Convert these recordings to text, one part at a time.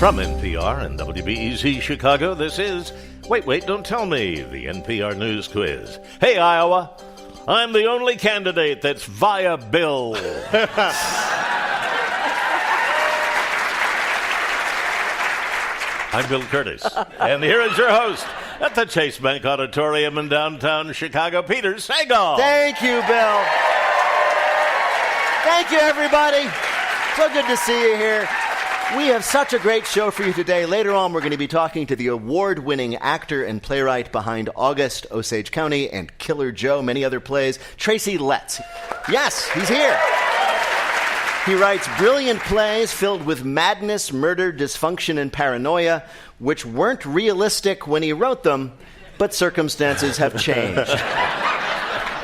From NPR and WBEZ Chicago, this is Wait, Don't Tell Me, the NPR News Quiz. Hey, Iowa, I'm the only candidate that's via bill. I'm Bill Curtis, and here is your host at the Chase Bank Auditorium in downtown Chicago, Peter Sagal. Thank you, Bill. Thank you, everybody. So good to see you here. We have such a great show for you today. Later on, we're going to be talking to the award-winning actor and playwright behind August, Osage County, and Killer Joe, many other plays, Tracy Letts. Yes, he's here. He writes brilliant plays filled with madness, murder, dysfunction, and paranoia, which weren't realistic when he wrote them, but circumstances have changed.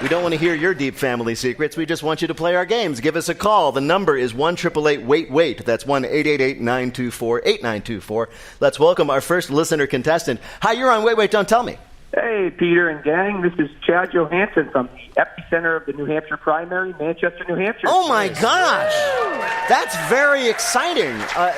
We don't want to hear your deep family secrets. We just want you to play our games. Give us a call. The number is 1-888-WAIT-WAIT. That's 1-888-924-8924. Let's welcome our first listener contestant. Hi, you're on Wait, Don't Tell Me. Hey, Peter and gang. This is Chad Johansson from the epicenter of the New Hampshire primary, Manchester, New Hampshire. Oh, my gosh. That's very exciting.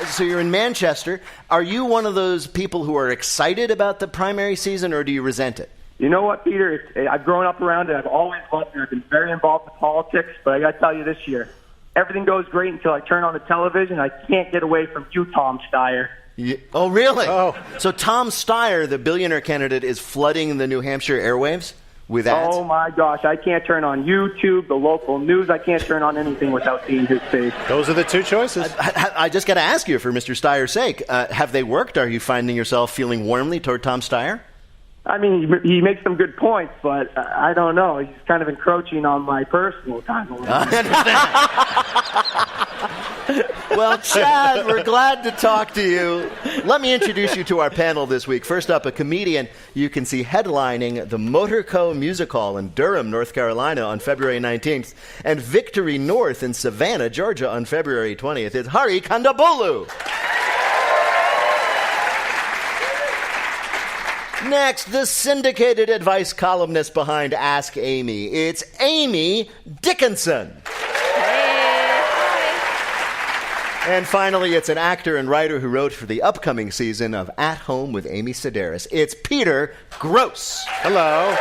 So you're in Manchester. Are you one of those people who are excited about the primary season, or do you resent it? You know what, Peter? I've grown up around it. I've always loved it. I've been very involved in politics, but I got to tell you this year, everything goes great until I turn on the television. I can't get away from you, Tom Steyer. Yeah. Oh, really? Oh. So Tom Steyer, the billionaire candidate, is flooding the New Hampshire airwaves with ads? Oh, my gosh. I can't turn on YouTube, the local news. I can't turn on anything without seeing his face. Those are the two choices. I just got to ask you, for Mr. Steyer's sake, have they worked? Are you finding yourself feeling warmly toward Tom Steyer? I mean, he makes some good points, but I don't know. He's kind of encroaching on my personal time. Well, Chad, we're glad to talk to you. Let me introduce you to our panel this week. First up, a comedian you can see headlining the Motor Co. Music Hall in Durham, North Carolina on February 19th, and Victory North in Savannah, Georgia on February 20th. It's Hari Kondabolu. Next, the syndicated advice columnist behind Ask Amy. It's Amy Dickinson. Hey. And finally, it's an actor and writer who wrote for the upcoming season of At Home with Amy Sedaris. It's Peter Gross. Hello.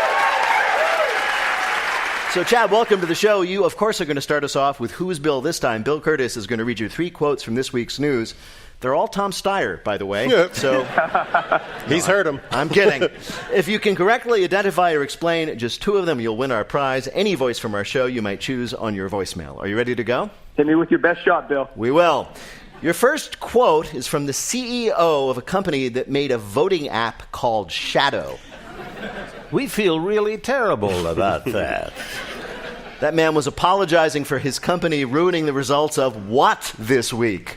So, Chad, welcome to the show. You, of course, are going to start us off with Who's Bill this time. Bill Curtis is going to read you 3 quotes from this week's news. They're all Tom Steyer, by the way. Yeah. So He's heard them. I'm kidding. If you can correctly identify or explain just 2 of them, you'll win our prize. Any voice from our show you might choose on your voicemail. Are you ready to go? Hit me with your best shot, Bill. We will. Your first quote is from the CEO of a company that made a voting app called Shadow. We feel really terrible about that. That man was apologizing for his company ruining the results of what this week?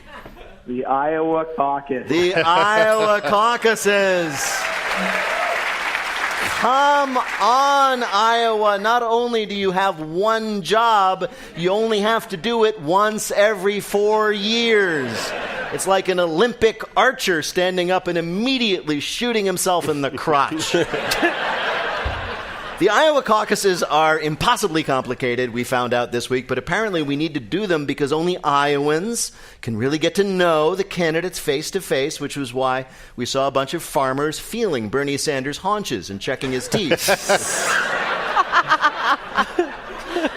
The Iowa caucus. The Iowa caucuses. Come on, Iowa. Not only do you have one job, you only have to do it once every 4 years. It's like an Olympic archer standing up and immediately shooting himself in the crotch. The Iowa caucuses are impossibly complicated, we found out this week, but apparently we need to do them because only Iowans can really get to know the candidates face to face, which was why we saw a bunch of farmers feeling Bernie Sanders' haunches and checking his teeth.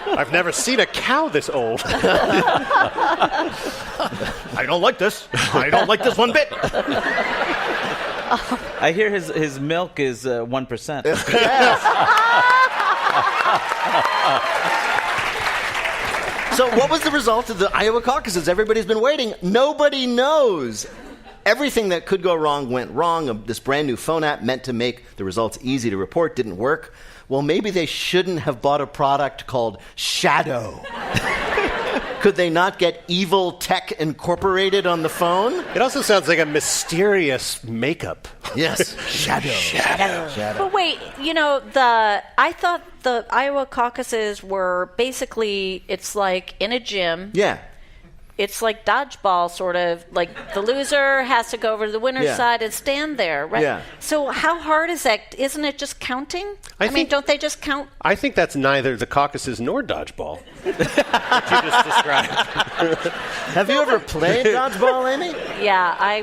I've never seen a cow this old. I don't like this. I don't like this one bit. I hear his milk is 1%. So what was the result of the Iowa caucuses? Everybody's been waiting. Nobody knows. Everything that could go wrong went wrong. This brand new phone app meant to make the results easy to report didn't work. Well, maybe they shouldn't have bought a product called Shadow. Could they not get Evil Tech Incorporated on the phone? It also sounds like a mysterious makeup. Yes. Shadow. But wait, I thought the Iowa caucuses were basically, it's like in a gym. Yeah. It's like dodgeball, sort of. Like the loser has to go over to the winner's side and stand there, right? Yeah. So how hard is that? Isn't it just counting? I mean, don't they just count? I think that's neither the caucuses nor dodgeball. What you just described. Have you ever played dodgeball, Amy? Yeah,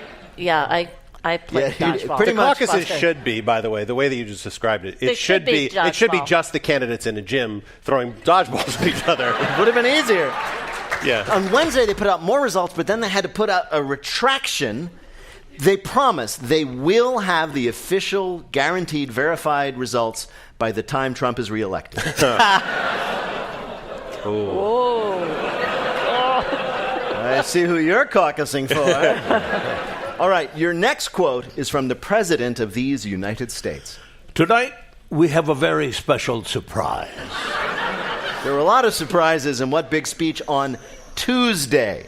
I played dodgeball. pretty The much. caucuses should be, by the way, the way that you just described it. They It should be. It should be dodgeball. just the candidates in a gym throwing dodgeballs at each other. Would have been easier. Yeah. On Wednesday, they put out more results, but then they had to put out a retraction. They promised they will have the official, guaranteed, verified results by the time Trump is reelected. I see who you're caucusing for. All right, your next quote is from the President of these United States. Tonight, we have a very special surprise. There were a lot of surprises in what big speech on Tuesday?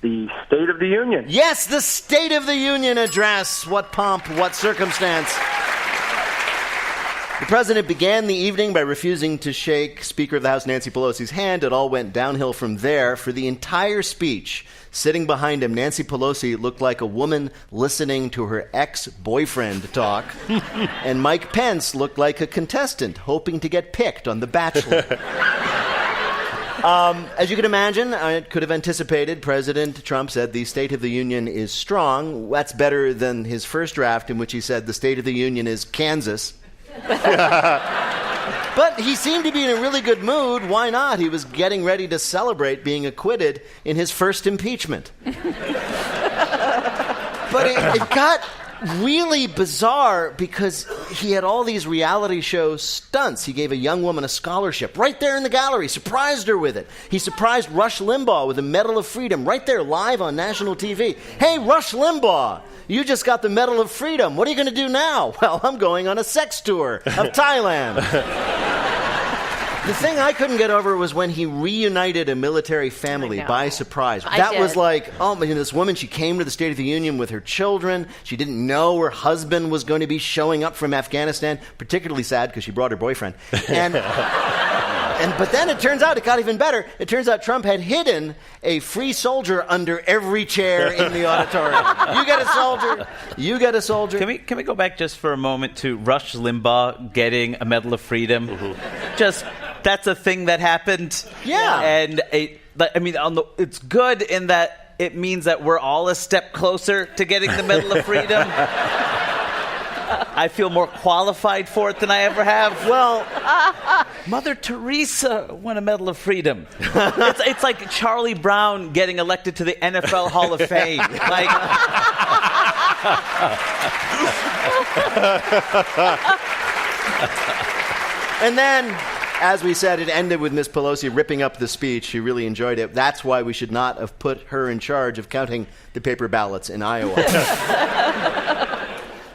The State of the Union. Yes, the State of the Union address. What pomp, what circumstance. The president began the evening by refusing to shake Speaker of the House Nancy Pelosi's hand. It all went downhill from there. For the entire speech, sitting behind him, Nancy Pelosi looked like a woman listening to her ex-boyfriend talk. And Mike Pence looked like a contestant hoping to get picked on The Bachelor. As you can imagine, I could have anticipated, President Trump said the State of the Union is strong. That's better than his first draft in which he said the State of the Union is Kansas. But he seemed to be in a really good mood. Why not? He was getting ready to celebrate being acquitted in his first impeachment. But it got really bizarre because he had all these reality show stunts. He gave a young woman a scholarship right there in the gallery, surprised her with it. He surprised Rush Limbaugh with a Medal of Freedom right there live on national TV. Hey, Rush Limbaugh, you just got the Medal of Freedom. What are you going to do now? Well, I'm going on a sex tour of Thailand. The thing I couldn't get over was when he reunited a military family by surprise. That was like, this woman, she came to the State of the Union with her children. She didn't know her husband was going to be showing up from Afghanistan. Particularly sad because she brought her boyfriend. But then it turns out it got even better. It turns out Trump had hidden a free soldier under every chair in the auditorium. You get a soldier. You get a soldier. Can we go back just for a moment to Rush Limbaugh getting a Medal of Freedom? Mm-hmm. That's a thing that happened. Yeah. And it's good in that it means that we're all a step closer to getting the Medal of Freedom. I feel more qualified for it than I ever have. Well, Mother Teresa won a Medal of Freedom. It's like Charlie Brown getting elected to the NFL Hall of Fame. And then, as we said, it ended with Miss Pelosi ripping up the speech. She really enjoyed it. That's why we should not have put her in charge of counting the paper ballots in Iowa.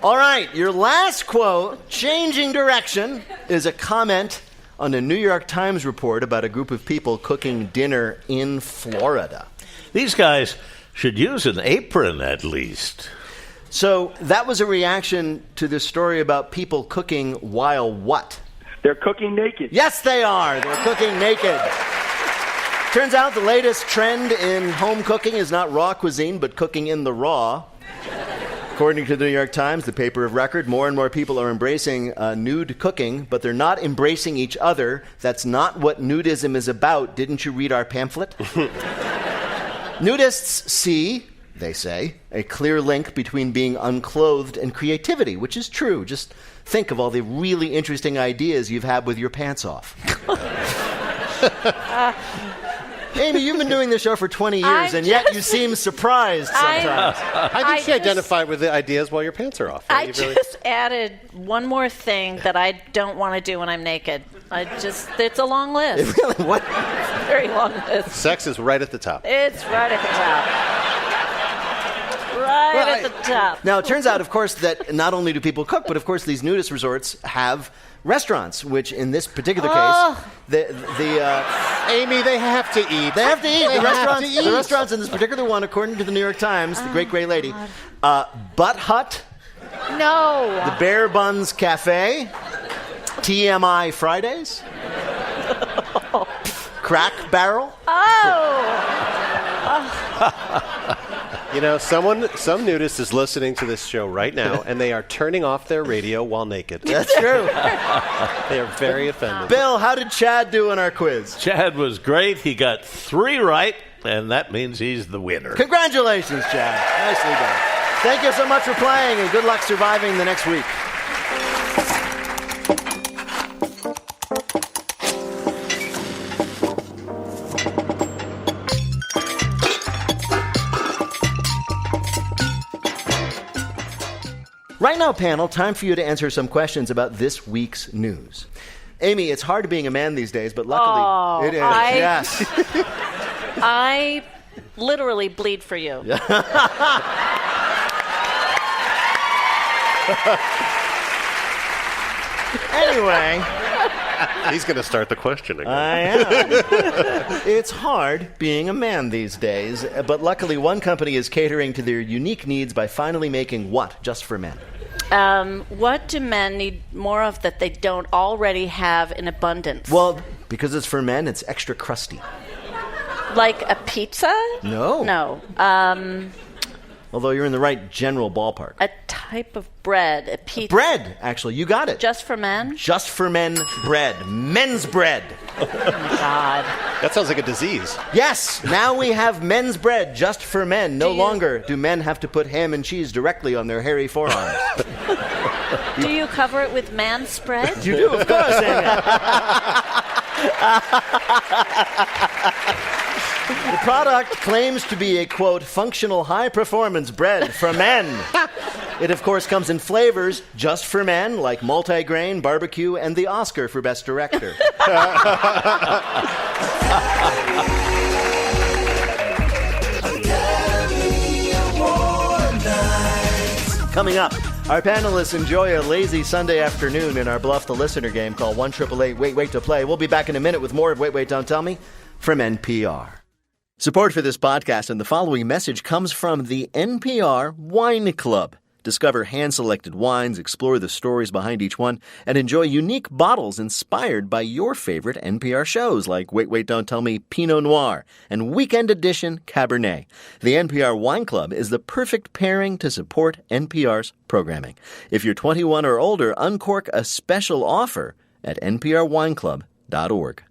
All right, your last quote, changing direction, is a comment on a New York Times report about a group of people cooking dinner in Florida. These guys should use an apron at least. So that was a reaction to this story about people cooking while what? They're cooking naked. Yes, they are. They're cooking naked. Turns out the latest trend in home cooking is not raw cuisine, but cooking in the raw. According to the New York Times, the paper of record, more and more people are embracing nude cooking, but they're not embracing each other. That's not what nudism is about. Didn't you read our pamphlet? Nudists see, they say, a clear link between being unclothed and creativity, which is true. Just think of all the really interesting ideas you've had with your pants off. Amy, you've been doing this show for 20 years, and yet you seem surprised sometimes. How did you identify with the ideas while your pants are off? I just added one more thing that I don't want to do when I'm naked. It's a long list. Really? What? Very long list. Sex is right at the top. It's right at the top. At the top. Now, it turns out, of course, that not only do people cook, but, of course, these nudist resorts have restaurants, which in this particular case, Amy, they have to eat. They have to eat. The restaurants in this particular one, according to the New York Times, the great gray lady, Butt Hut, No. the Bear Buns Cafe, TMI Fridays, Crack Barrel. You know, some nudist is listening to this show right now, and they are turning off their radio while naked. That's true. They are very offended. Bill, how did Chad do in our quiz? Chad was great. He got 3 right, and that means he's the winner. Congratulations, Chad. Nicely done. Thank you so much for playing, and good luck surviving the next week. Right now, panel, time for you to answer some questions about this week's news. Amy, it's hard being a man these days, but luckily it is. Yes. I literally bleed for you. Anyway. He's going to start the question again. I am. It's hard being a man these days, but luckily one company is catering to their unique needs by finally making what just for men? What do men need more of that they don't already have in abundance? Well, because it's for men, it's extra crusty. Like a pizza? No. No. Although you're in the right general ballpark. A type of bread, a pizza. Bread, actually. You got it. Just for men? Just for men bread. Men's bread. Oh, my God. That sounds like a disease. Yes, now we have men's bread just for men. No longer do men have to put ham and cheese directly on their hairy forearms. Do you cover it with man spread? You do, of course, Amy. The product claims to be a, quote, functional high-performance bread for men. It, of course, comes in flavors just for men, like multigrain, barbecue, and the Oscar for Best Director. Coming up, our panelists enjoy a lazy Sunday afternoon in our Bluff the Listener game called 1-888-WAIT-WAIT to play. We'll be back in a minute with more of Wait, Wait, Don't Tell Me from NPR. Support for this podcast and the following message comes from the NPR Wine Club. Discover hand-selected wines, explore the stories behind each one, and enjoy unique bottles inspired by your favorite NPR shows like Wait, Wait, Don't Tell Me Pinot Noir and Weekend Edition Cabernet. The NPR Wine Club is the perfect pairing to support NPR's programming. If you're 21 or older, uncork a special offer at nprwineclub.org.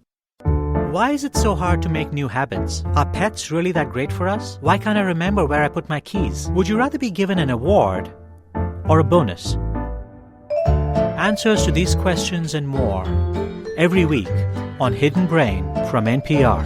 Why is it so hard to make new habits? Are pets really that great for us? Why can't I remember where I put my keys? Would you rather be given an award or a bonus? Answers to these questions and more every week on Hidden Brain from NPR.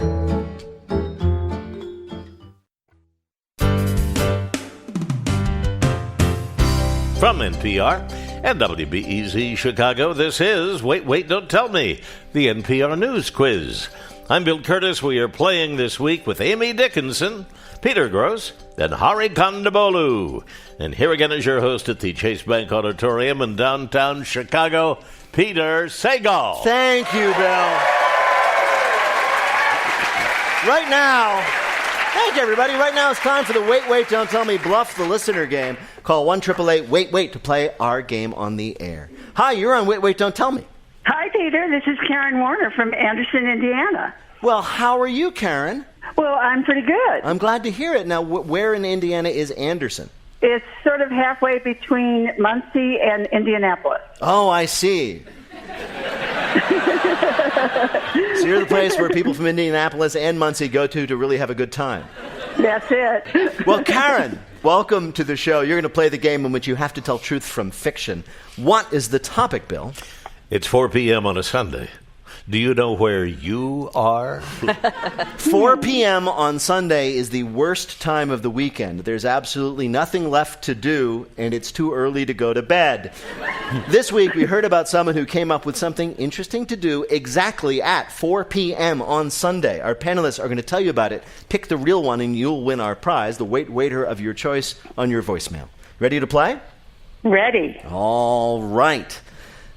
From NPR and WBEZ Chicago, this is Wait, Wait, Don't Tell Me, the NPR News Quiz. I'm Bill Curtis. We are playing this week with Amy Dickinson, Peter Gross, and Hari Kondabolu. And here again is your host at the Chase Bank Auditorium in downtown Chicago, Peter Sagal. Thank you, Bill. Right now, thank you, everybody. Right now it's time for the Wait, Wait, Don't Tell Me Bluff the Listener game. Call 1-888-WAIT-WAIT to play our game on the air. Hi, you're on Wait, Wait, Don't Tell Me. Hi, Peter. This is Karen Warner from Anderson, Indiana. Well, how are you, Karen? Well, I'm pretty good. I'm glad to hear it. Now, where in Indiana is Anderson? It's sort of halfway between Muncie and Indianapolis. Oh, I see. So you're the place where people from Indianapolis and Muncie go to really have a good time. That's it. Well, Karen, welcome to the show. You're going to play the game in which you have to tell truth from fiction. What is the topic, Bill? It's 4 p.m. on a Sunday. Do you know where you are? 4 p.m. on Sunday is the worst time of the weekend. There's absolutely nothing left to do, and it's too early to go to bed. This week, we heard about someone who came up with something interesting to do exactly at 4 p.m. on Sunday. Our panelists are going to tell you about it. Pick the real one, and you'll win our prize, the Wait Waiter of your choice, on your voicemail. Ready to play? Ready. All right.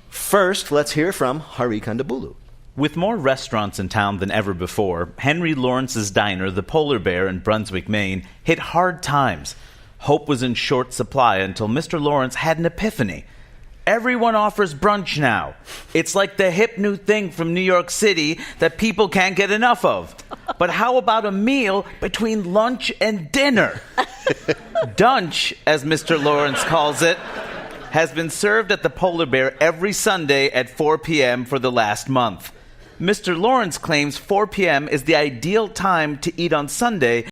First, let's hear from Hari Kondabolu. With more restaurants in town than ever before, Henry Lawrence's Diner, the Polar Bear in Brunswick, Maine, hit hard times. Hope was in short supply until Mr. Lawrence had an epiphany. Everyone offers brunch now. It's like the hip new thing from New York City that people can't get enough of. But how about a meal between lunch and dinner? Dunch, as Mr. Lawrence calls it, has been served at the Polar Bear every Sunday at 4 p.m. for the last month. Mr. Lawrence claims 4 p.m. is the ideal time to eat on Sunday